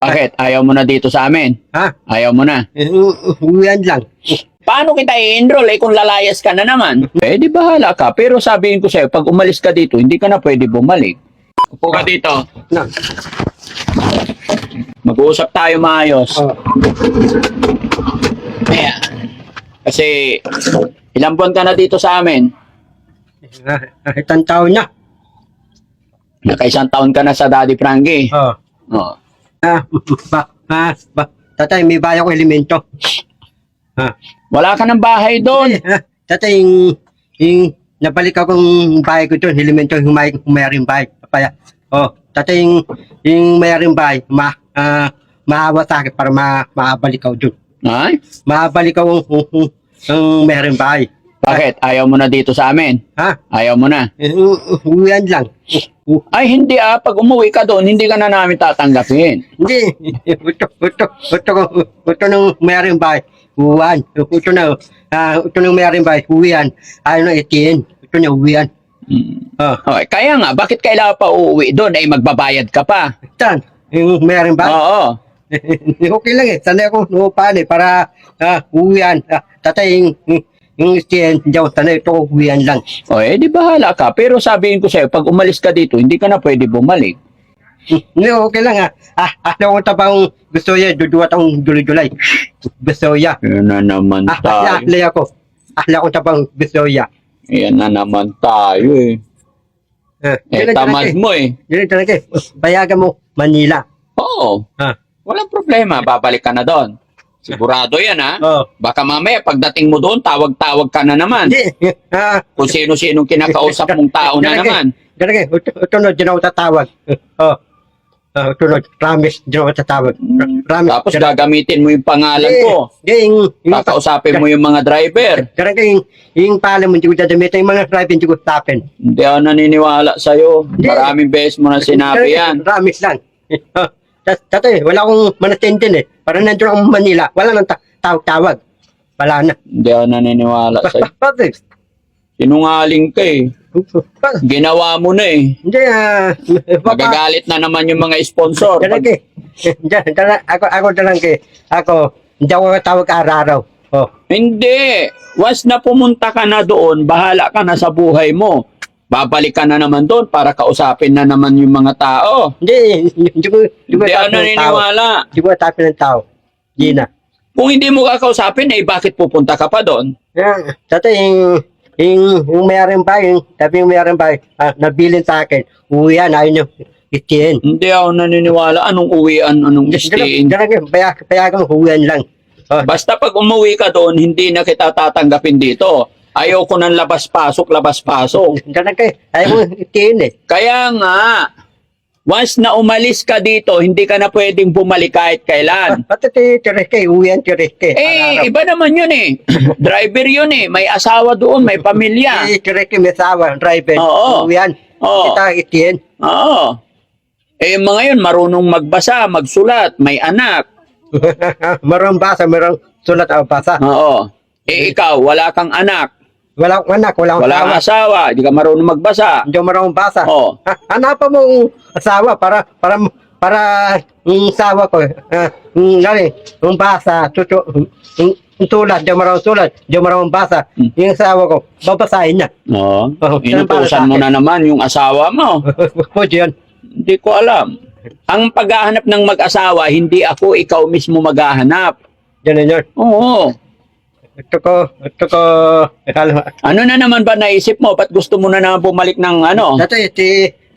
Bakit? Ayaw mo na dito sa amin? Ha? Ayaw mo na? Uwian lang. Paano kita i-enroll kung lalayas ka na naman? Di bahala ka. Pero sabihin ko sa'yo, pag umalis ka dito, hindi ka na pwede bumalik. Upo ka dito. Na. Mag-uusap tayo maayos. Oh. Ayan. Kasi, ilang buwan ka na dito sa amin? Itang taon na. Nakaisang taon ka na sa Daddy Frankie. Oh. Oh. Tatay, may bayan ko elemento. Wala ka ng bahay doon. Tatay, yung nabalik akong bahay ko doon, elemento, yung mayroong bahay. Kaya, tatay, yung mayroong bahay, maawa sa akin para maabalik ako doon. Ay? Maabalik ako yung mayroong bahay. Bakit? Ayaw mo na dito sa amin? Ha? Ayaw mo na? Uwian lang. Ay, hindi pag umuwi ka doon, hindi ka na namin tatanggapin. Hindi. Ito nung mayroong bahay. Uwian. Ito nung mayroong bahay. Uwian. Ayaw na itiin. Ito na uwian. Okay. Kaya nga, bakit kailangan pa uuwi doon? Ay, magbabayad ka pa. Saan? Yung mayroong bahay? Oo. Okay lang eh. Sanay ako nuupahan eh. Para uwian. Tatay yung itiin. Sanay ito uwian lang. Di bahala ka. Pero sabihin ko sa'yo, pag umalis ka dito, hindi ka na pwede bumalik. Hindi, okay lang Ahla ko tabang gusto niya. Duduwat ang July. Gusto niya. Yan na naman tayo. Ahla ko tabang gusto niya. Yan na naman tayo eh. Tamad mo eh. Yun talaga eh. Bayagan mo Manila. Oo. Walang problema. Babalik ka na doon. Sigurado yan Baka mamaya pagdating mo doon, tawag-tawag ka na naman. Hindi. Kung sino-sinong kinakausap mong tao na naman. Talaga eh. Ito na, di na ako tatawag. Ito na, promise, di na ako tatawag. Promise. Tapos gagamitin mo yung pangalan ko. Kakausapin mo yung mga driver. Talaga yung pala mo, hindi ko dadamitin. Yung mga driver, hindi ko tapin. Hindi ako naniniwala sa'yo. Maraming beses mo na sinabi yan. Promise lang. Tatay, wala akong manatindin eh. Parang nandun akong Manila. Wala nang tawag-tawag. Wala na. Hindi ako naniniwala sa'yo. Bakit? Sinungaling ka eh. Ginawa mo na eh. Hindi, Magagalit na naman yung mga sponsor. Talaga eh. Ako talaga eh. Hindi ako tawag araw-araw. Hindi. Once na pumunta ka na doon, bahala ka na sa buhay mo. Babalik ka na naman doon para kausapin na naman yung mga tao. Hindi ko Hindi ako naniniwala. Hindi ko tapin ng tao. Hindi na. Kung hindi mo kakausapin, bakit pupunta ka pa doon? Tatay, yung mayroong bahay, sabi yung mayroong bahay, nabilin sa akin, uwian, ayaw nyo itiin. Hindi ako naniniwala. Anong uwian, anong istiin? Payagan uwian lang. Basta pag umuwi ka doon, hindi na kita tatanggapin dito. Ayaw ko ng labas-pasok, labas-pasok. Ayaw mo itiin eh. Kaya nga, once na umalis ka dito, hindi ka na pwedeng bumalik kahit kailan. Pati Tireke, uwian Tireke. Iba naman yun eh. Driver yun eh. May asawa doon, may pamilya. Tireke, may asawa, driver. Oo. Uwian. Oo. Kita itiin. Oo. Mga yun, marunong magbasa, magsulat, may anak. Marang basa, marang sulat o basa. Oo. Ikaw, wala kang anak. Wala akong anak, wala akong Wala kang asawa, di ka marunong magbasa. Hindi ako marunong basa. Oo. Hanapan mo yung asawa para yung asawa ko. Yung basa, yung sulat, hindi ako marunong sulat, hindi ako marunong basa. Yung asawa ko, babasahin niya. Oo. Oo, Inutusan mo na naman yung asawa mo. Pwede yun. Hindi ko alam. Ang paghahanap ng mag-asawa, hindi ako, ikaw mismo maghahanap. Yan yun. Oo. Ito ko, Ano na naman ba naisip mo? Ba't gusto mo na naman bumalik ng ano? dati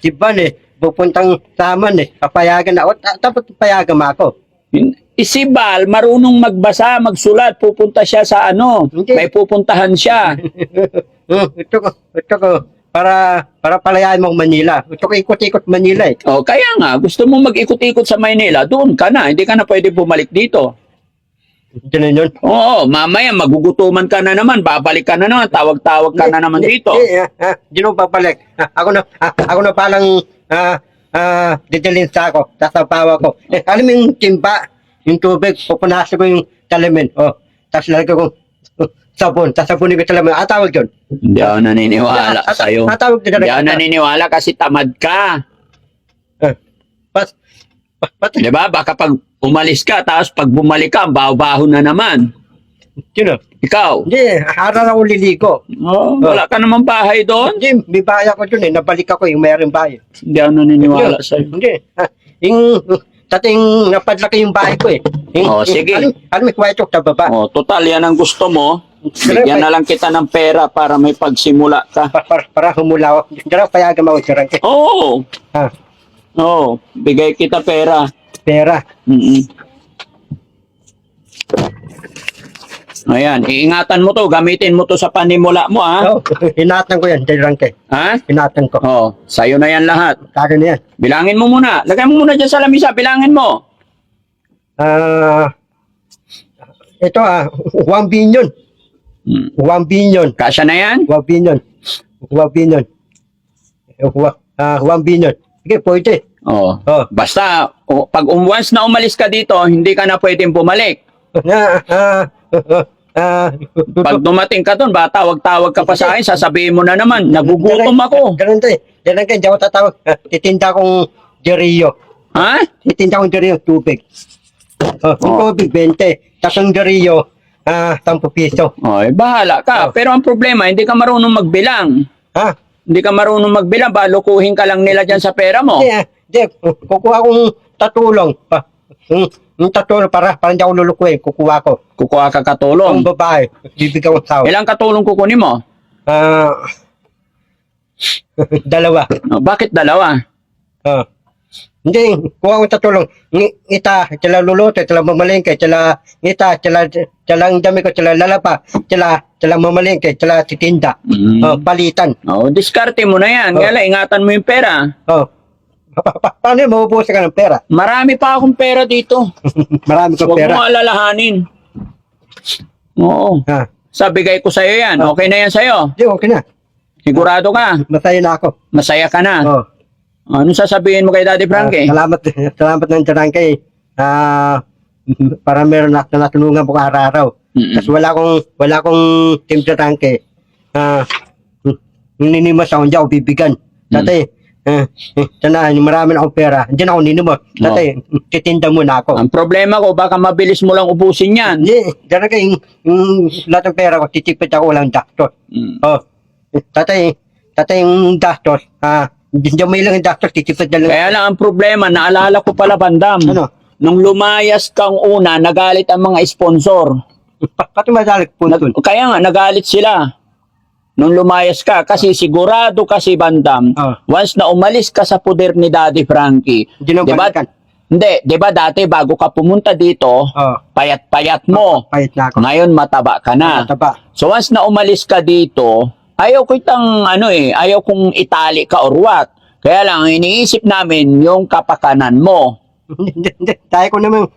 si Van pupuntang saman papayagan ako, dapat payagan mo ako. Si Bal, marunong magbasa, magsulat, pupunta siya sa ano, Hindi. may pupuntahan siya. Ito ko, para palayain mo Manila. Ito ko ikot-ikot Manila eh. Kaya nga, gusto mo mag-ikot-ikot sa Maynila, doon ka na, hindi ka na pwede bumalik dito. Diyan yun. Oo, mamaya magugutuman ka na naman, babalik ka na naman, tawag-tawag ka na naman dito. Hindi mo babalik. Ako na palang didalhin sa ako, sasapawa ko. Alam mo yung timba, yung tubig, pupunasan ko yung talamin. Tapos lalagay ko sabon, sasabunin ko talamin. Tawag yun. Hindi ako naniniwala sa'yo. Tawag din Hindi ako naniniwala kasi tamad ka. Pati, Di ba? Baka pag umalis ka, tapos pag bumalik ka, baho-baho na naman. sino? Ikaw. Hindi, araw ako liligo. Oh, wala ka naman bahay doon. Hindi, may bahay ako dun eh. Nabalik ako yung mayroong bahay. Hindi ako naniniwala sa'yo. Hindi. Yung, dating napadlaki yung bahay ko eh. Oh, sige. Alam mo, kwarto sa baba. Oh, total, yan ang gusto mo. Bigyan na lang kita ng pera para may pagsimula ka. Para humula ako. Diyan payagan ako dyan. Oo. Ha, Oo. Bigay kita pera. pera. Mm-mm. Ayan, iingatan mo to, gamitin mo to sa panimula mo, ha? Oh, hinatan ko yan, dyan Ha? Hinatan ko. Oh, sa'yo na yan lahat. Kaya na yan. Bilangin mo muna. Lagay mo muna dyan sa lamisa, bilangin mo. Ito 1 billion. Hmm. 1 billion. Kasya na yan? 1 billion. 1 billion. 1 billion. Sige, pwede. Oh. Oh. Basta, pag once na umalis ka dito, hindi ka na pwedeng bumalik. Pag dumating ka doon, ba tawag-tawag ka pa sa akin, sasabihin mo na naman, nagugutom ako. Ganun to eh. Ganun kayo, hindi ako tatawag. Titinda akong Jerio. Ha? Titinda akong Jerio, tubig. Yung tubig, 20. Tapos ang Jerio, 10 piso. Oh, bahala ka. Pero ang problema, hindi ka marunong magbilang. Ha? Hindi ka marunong magbilang, ba lukuhin ka lang nila dyan sa pera mo. Hindi, kukuha akong tatulong. Yung tatulong para hindi ako lulukuhin, kukuha ko. Kukuha ka katulong. Ang babae, bibigyan ko tao. Ilang katulong kukunin mo? 2. Bakit dalawa? Hindi, kuha ko tatulong. Ita, tila luluto, tila mamalingke, tila ita, tila ang dami ko, tila lalapa, tila mamalingke, tila titinda. Palitan. Oh, diskarte mo na yan. Kaya lang, ingatan mo yung pera. Paano yung mabubusa ka ng pera? Marami pa akong pera dito. Marami kong Huwag pera. mo alalahanin. Oo. Sabigay ko sa'yo yan. Okay na yan sa'yo. Hindi, okay na. Sigurado ka. Masaya na ako. Masaya ka na. Anong sasabihin mo kay Daddy Frankie? Salamat ng tiyan kay para meron na natulungan po araw-araw. Kasi wala akong team tiyan kay ninimas ako, hindi ako bibigyan. Dati, marami na akong pera. Hindi na ako ninimos. Dati, titinda muna ako. Ang problema ko, baka mabilis mo lang ubusin yan. Hindi, dyan kay yung lahat ng pera ko, titipid ako walang gastos. Dati yung gastos, hindi mo ilang yung gastos, titipid na lang. Kaya lang ang problema, naalala ko pala, Bandam. Ano? Nung lumayas kang una, nagalit ang mga sponsor. Pati madalik po doon. Kaya nga, nagalit sila. Nung lumayas ka, kasi sigurado kasi, Bandam, once na umalis ka sa poder ni Daddy Frankie, Hindi na balikan. Hindi, di ba dati bago ka pumunta dito, payat-payat mo. Payat na ako. Ngayon mataba ka na. Mataba. So once na umalis ka dito, ayaw ko ayaw kong itali ka or what. Kaya lang, iniisip namin yung kapakanan mo. Hindi. Tayo ko naman.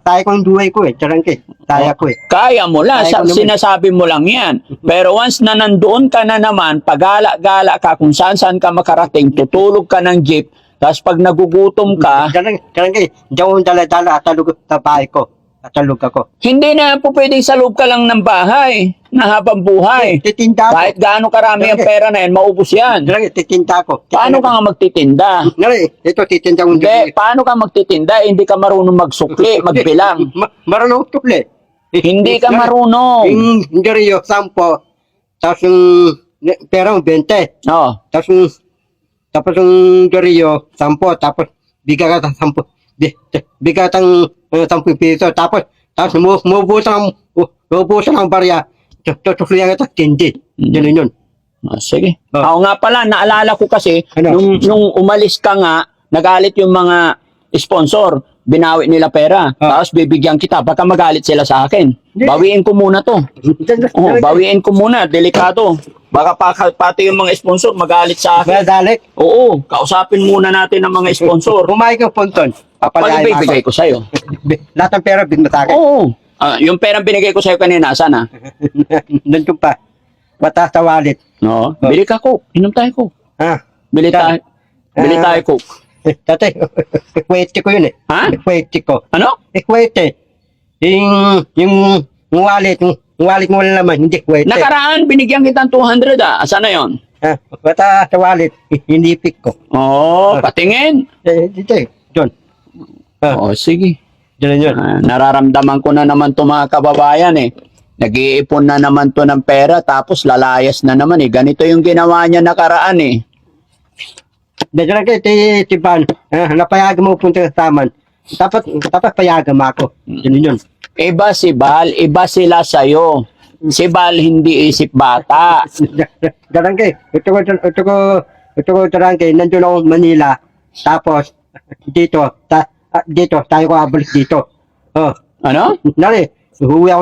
Tayo ko ang duway ko eh. Charangke. Tayo ko eh. Kaya mo lang, Kaya ko naman. sinasabi mo lang yan. Pero once na nandoon ka na naman, pagala-gala ka kung saan-saan ka makarating, tutulog ka ng jeep, tapos pag nagugutom ka, Charangke. Diyan dala-dala at talog sa bahay ko. At talog ako. hindi na po pwedeng sa loob ka lang ng bahay na habang buhay. Titinda ako. Kahit gaano karami ang pera na yan, maubos yan. Charangke, titinda ako. Paano ka nga magtitinda? Ngari, ito titinda kong Hindi, paano ka magtitinda? Hindi ka marunong magsukli, magbilang. Marunong tuli. Hindi ka marunong. Yung Jerio, 10. Tapos yung pera mo, 20. Oh, Tapos yung Jerio, 10. Tapos bigyan ka ng 10. Bigyan ka ng 10 piso. Tapos mubusan ang barya. Tutuloyan ka tindi. Ganun yun. sige. Ako nga pala, naalala ko kasi, Ano? nung umalis ka nga, nagalit yung mga sponsor, binawi nila pera. Tapos bibigyan kita, baka magalit sila sa akin. Hindi. Bawiin ko muna to. Bawiin ko muna, delikado. Baka pati yung mga sponsor magalit sa akin. Madalik. Oo, kausapin muna natin ang mga sponsor. Pumayag yung ponton. Pag ibibigay ko sa'yo. Lahat ng pera, bigyan mo sa akin. Oo. Yung perang binigay ko sa'yo kanina, sana? Nandun pa. Mataas sa wallet. No. Bili ka coke. Inom tayo coke. Bili tayo coke. Dati, equate ko yun eh. Ha? Equate ko. Ano? Equate. Yung wallet mo wala naman, hindi equate. Nakaraan, binigyan kitang 200 ah. Asa na yon? Mataas sa wallet, hinipik ko. Oo, patingin. Dito eh, John. Oo, sige. Ganun yun. Nararamdaman ko na naman to mga kababayan eh. Nag-iipon na naman to ng pera tapos lalayas na naman eh. Ganito yung ginawa niya nakaraan eh. Ganun kayo, Tiban. Napayagan mo punta sa taman. Dapat payagan mo ako. Ganun yun. Iba si Bal, iba sila sa'yo. Si Bal hindi isip bata. Ganun kayo. Ito ko tarang kayo. Nandun ako Manila. Tapos, dito tayo ko abalik dito. Oh. Ano? Nari, uwi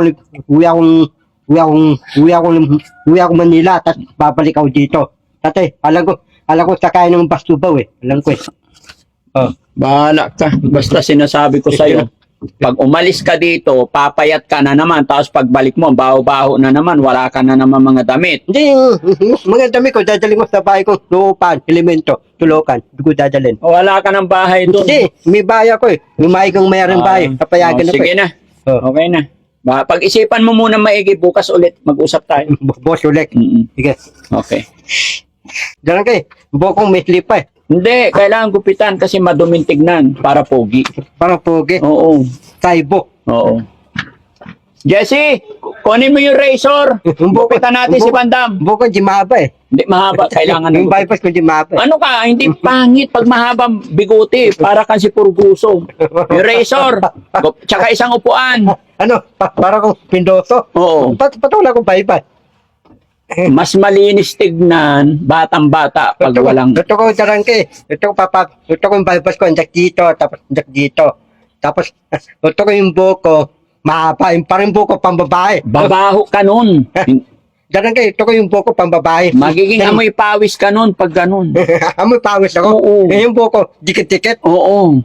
ako Manila, tapos babalik ako dito. Tatay, alam ko sakay ng bastubaw eh. Alam ko eh. Oh. Bahala ka. Basta sinasabi ko sa'yo. Pag umalis ka dito, papayat ka na naman. Tapos pagbalik mo, baho-baho na naman. Wala ka na naman mga damit. Hindi, mga dami ko, dadaling ko sa bahay ko, lupan, elemento, tulukan. Hindi ko dadalhin. Wala ka ng bahay doon. Hindi, may bahay ako eh. May mahigang mayroong bahay. Kapayagan na ko Sige eh. na. Oh. Okay na. Pag-isipan mo muna maigi, bukas ulit mag-usap tayo. Boss ulit. Sige. Okay. Ganun kayo, bukong may slip eh. Hindi, kailangan gupitan kasi maduming tignan para pogi. Parang pogi. Oo. Saibo. Oo. Jesse, kunin mo yung razor. Gupitan natin si Bandam. Bukong di mahaba eh. Hindi mahaba, kailangan ng Yung bypass ko di mahaba eh. Ano ka, hindi pangit pag mahabang biguti para kang si Purguso. Yung razor, tsaka isang upuan. Ano, para kong pindoso. Oo. Patula kong bypass. Mas malinis tignan, batang-bata pag walang... Ito ko tarangke. Ito ko yung bypass ko, andak dito, tapos andak dito. Tapos, ito ko yung buko, mahaba, yung parang buko pambabae. Babaho ka nun. Tarangke, ito ko yung buko pambabae. Magiging amoy pawis ka nun pag ganun. Amoy pawis ako. Oo. Yung buko, dikit-dikit. Oo.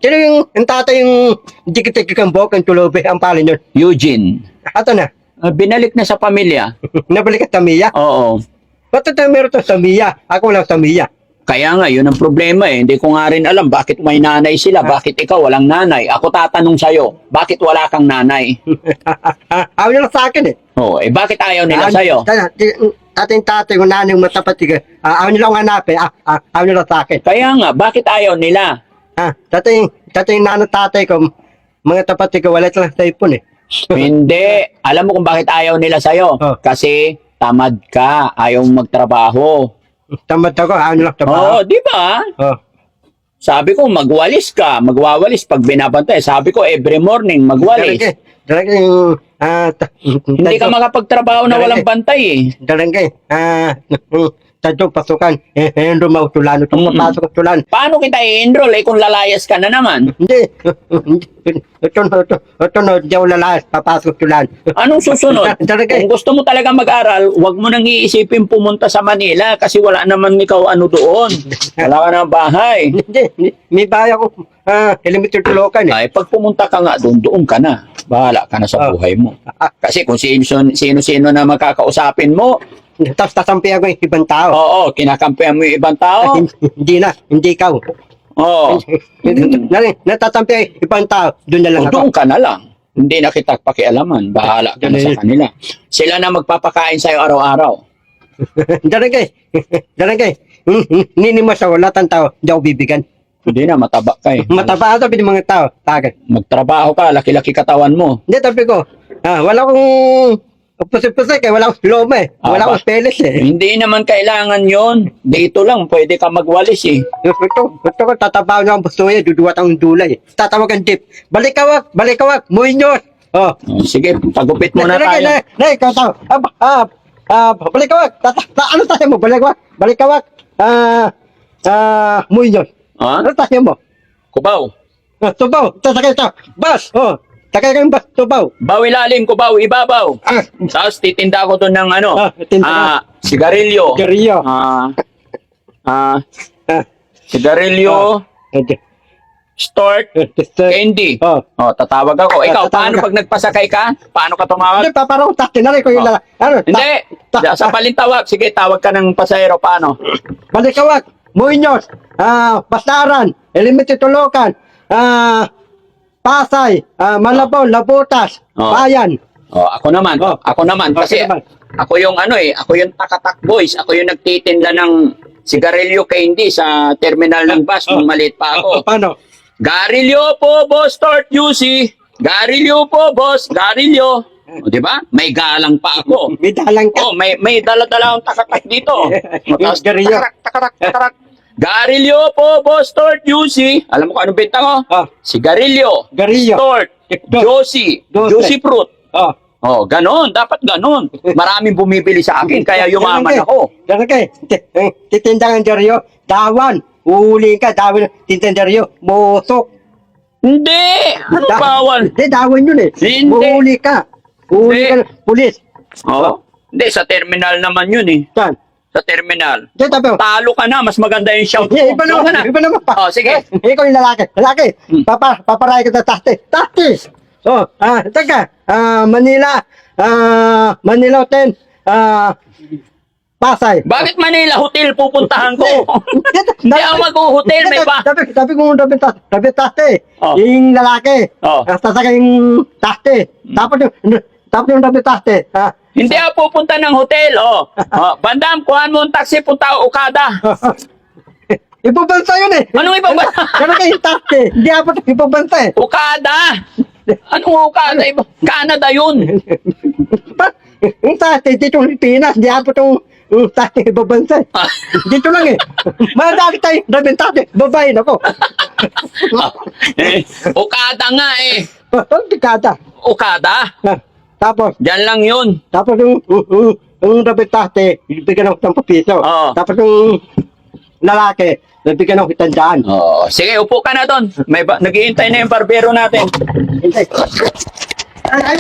Sino yung tatay yung dikit-dikit ang buko, yung tulobe, ang palin yun. Eugene, Ato na, binalik na sa pamilya. nabalik ka sa Mia. Oo. Ba't ito meron to sa Mia? Ako lang sa Mia. Kaya nga, yun ang problema eh. Hindi ko nga rin alam bakit may nanay sila. Bakit ikaw walang nanay? Ako tatanong sa'yo, bakit wala kang nanay? Ayaw nila sa akin eh. Oo, bakit ayaw nila sa'yo? Ating tatay, kung nanay matapat, ayaw nila akong hanapin. Ayaw nila sa akin. Kaya nga, bakit ayaw nila? Tatay tatay ko, mga tapat ko, wala silang cellphone eh. Hindi. Alam mo kung bakit ayaw nila sa'yo? Oh. Kasi tamad ka, ayaw mong magtrabaho. Tamad ako, ayaw nila trabaho. Oo, di ba? Oh. Sabi ko, magwalis ka. Magwawalis pag binabantay. Sabi ko, every morning, magwalis. Dalagay, Hindi ka makapagtrabaho na walang bantay eh. dalagay, tadyo pasukan, hindi mautulan, itong mapasok ang tulan. Paano kita i-enroll eh kung lalayas ka na naman? Hindi, ito no, di ako lalas, papasok tulan. Anong susunod? Dalagay, Kung gusto mo talaga mag-aral, huwag mo nang iisipin pumunta sa Manila kasi wala naman ikaw ano doon. Wala ka na bahay. hindi, may bahay ako, elementary tulokan eh. Ay, pag pumunta ka nga doon, doon ka na. Bahala ka na sa buhay mo. Kasi kung sino-sino na makakausapin mo, Tapos tatampi ako yung ibang tao. oo, kinakampihan mo yung ibang tao. Hindi na, hindi ikaw. Oo. Natatampi yung ibang tao, doon na lang O, ako. doon ka na lang. Hindi na kita pakialaman. Bahala ka na sa kanila. Sila na magpapakain sa'yo araw-araw. Darangay, ninimas ako, lahat ng tao, hindi ako bibigan. Hindi na, mataba ka eh. Mataba sabi ng mga tao, tagay. Magtrabaho ka, laki-laki katawan mo. Hindi, tabi ko, wala akong pusik-pusik eh, wala akong loma eh, wala akong peles eh. Hindi naman kailangan yon. Dito lang, pwede ka magwalis eh. Gusto ko, tatabaw niya ang bustoya, duduwat ang dulay. Tatawag ang tip, balikawak, muinyos. Oh, O, sige, pagupit muna tayo. Na, ikaw tao. Balikawak, ano tayo mo, balikawak, muinyos. Ha? Ano tayo mo? Kubaw. Tubaw, tasakay ito, bas, takay kang bas, tubaw. Baw ilalim, kubaw, ibabaw. Ah, Tapos titinda ko doon ng ano, tinta ka. sigarilyo. Gariyo. Sigarilyo, start, candy. Oh. O, tatawag ako. Ikaw, Tatawag paano ka. pag nagpasakay ka? Paano ka tumawag? Hindi, parang tatinari ko yung Oh. ano, Hindi. Sa palintawag. Sige, tawag ka ng pasahero. Paano? Balikawak, Muinyos, Bastaran, Elementary Tulokan, Pasay, Malabon, Labutas, Oh. Bayan. O, ako naman. Oh. Ako naman. Kasi Ako naman. ako yung ano eh. Ako yung takatak boys. Ako yung nagtitinda ng sigarilyo candy sa terminal ng bus nung maliit pa ako. Paano? Garilyo po, boss, Tort Juicy. Garilyo po, boss. Garilyo. O, di ba? May galang pa ako. May dalang ka. Oh, may dala-dala akong takatak dito. O, tapos, Garilyo. takarak. Garilyo po, boss, Tort Juicy. Alam mo kung anong benta ko? Ah, Sigarilyo. Garilyo. Tort. Juicy. Juicy fruit. Oh. Oh, ganon. Dapat ganon. Maraming bumibili sa akin, kaya yumaman ako. Dalag titindangan Dario. Dawan. Uhuli ka, dawan. Titindaryo. Musok. Hindi! Ano bawal? Hindi, dawan yun eh. Hindi. Uhuli ka. Uhuli Hindi. ka ng pulis. Oo. Hindi, sa terminal naman yun eh. Saan? Sa terminal. Diyan tabi mo. Talo ka na, mas maganda yung shout mo. Iba Doon ka na. naman, iba naman pa. Oh, sige. Ikaw yung lalaki. Lalaki. Hmm. Paparay ka na tate. Tate! Oh, teka. Manila. Manila 10. Pasay. Bakit Manila Hotel pupuntahan ko? Hindi ako mag-hotel, may ba? Sabi ko tabi tate. Oh. Yung lalaki. Oh. Sasakay yung tate. Tapos yung tabi tate. Hindi ako pupunta ng hotel, oh. Bandam, kuhaan mo ang taxi, punta ako Okada. Ibang bansa yun eh. Anong ibang bansa? Kaya kayo tate. Hindi ako ibang bansa eh. Okada! Anong Okada? Canada yun. Yung tate dito ng Pilipinas. Hindi ako itong tate ibang bansa eh. Dito lang eh. Madami tayo. Dami tate. Babae na ko. Okada nga eh. Dekada. Okada? Tapos, Diyan lang yun. tapos yung dapat tate, bigyan ako ng piso. Oo. Tapos yung lalaki, bigyan ako 100. Oh, sige, upo ka na doon. Naghihintay na yung barbero natin. Hindi. Ay,